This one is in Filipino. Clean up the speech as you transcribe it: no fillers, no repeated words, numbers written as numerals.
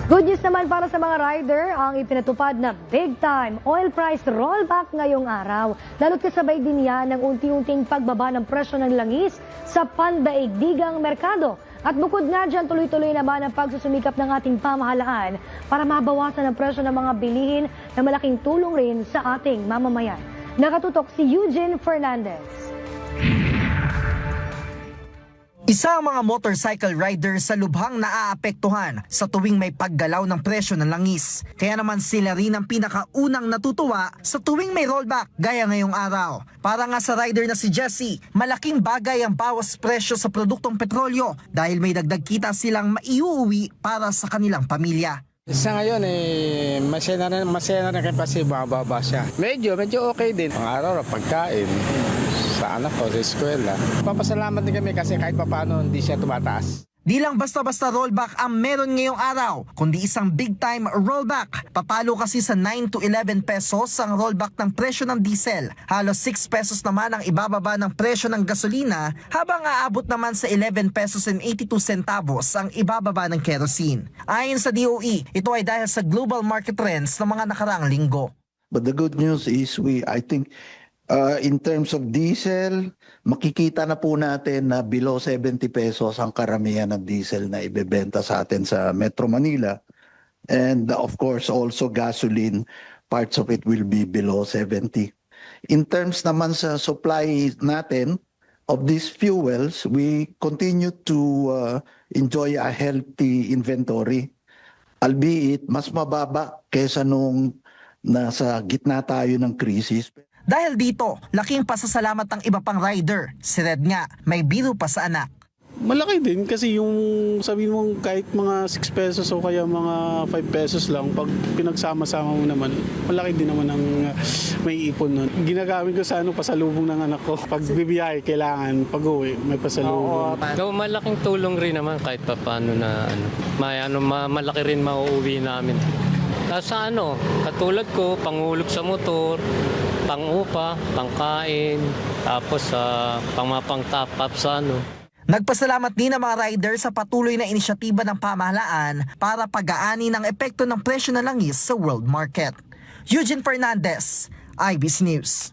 Good news naman para sa mga rider ang ipinatupad na big-time oil price rollback ngayong araw. Lalo't kasabay din yan ng unti-unting pagbaba ng presyo ng langis sa pandaigdigang merkado. At bukod nga dyan, tuloy-tuloy naman ang pagsusumikap ng ating pamahalaan para mabawasan ang presyo ng mga bilihin na malaking tulong rin sa ating mamamayan. Nakatutok si Eugene Fernandez. Isa ang mga motorcycle riders sa lubhang naaapektuhan sa tuwing may paggalaw ng presyo ng langis. Kaya naman sila rin ang pinakaunang natutuwa sa tuwing may rollback gaya ngayong araw. Para nga sa rider na si Jesse, malaking bagay ang bawas presyo sa produktong petrolyo dahil may dagdag kita silang maiuwi para sa kanilang pamilya. Sa ngayon masaya na rin kasi bababa siya. Medyo okay din. Ang araw pagkain sa anak ko sa eskwela. Papasalamat din kami kasi kahit papaano hindi siya tumataas. Di lang basta-basta rollback ang meron ngayong araw, kundi isang big-time rollback. Papalo kasi sa 9 to 11 pesos ang rollback ng presyo ng diesel. Halos 6 pesos naman ang ibababa ng presyo ng gasolina, habang aabot naman sa 11 pesos and 82 centavos ang ibababa ng kerosene. Ayon sa DOE, ito ay dahil sa global market trends ng mga nakaraang linggo. But the good news is I think in terms of diesel, makikita na po natin na below 70 pesos ang karamihan ng diesel na ibebenta sa atin sa Metro Manila. And of course also gasoline, parts of it will be below 70. In terms naman sa supply natin of these fuels, we continue to enjoy a healthy inventory. Albeit mas mababa kaysa nung nasa gitna tayo ng krisis. Dahil dito, laking pasasalamat ang iba pang rider. Si Red nga, may biro pa sa anak. Malaki din kasi yung sabihin mo kahit mga 6 pesos o kaya mga 5 pesos lang, pag pinagsama-sama mo naman, malaki din naman ang may ipon nun. Ginagamit ko sa pasalubong ng anak ko. Pag bibiyahe, kailangan pag-uwi, may pasalubong. So, malaking tulong rin naman kahit paano na malaki rin mauuwi namin. Sa katulad ko, panghulog sa motor, pang-upa, pangkain, tapos pang top up sa Nagpasalamat din ang mga rider sa patuloy na inisyatiba ng pamahalaan para pag-aani ng epekto ng presyo ng langis sa world market. Eugene Fernandez, IBC News.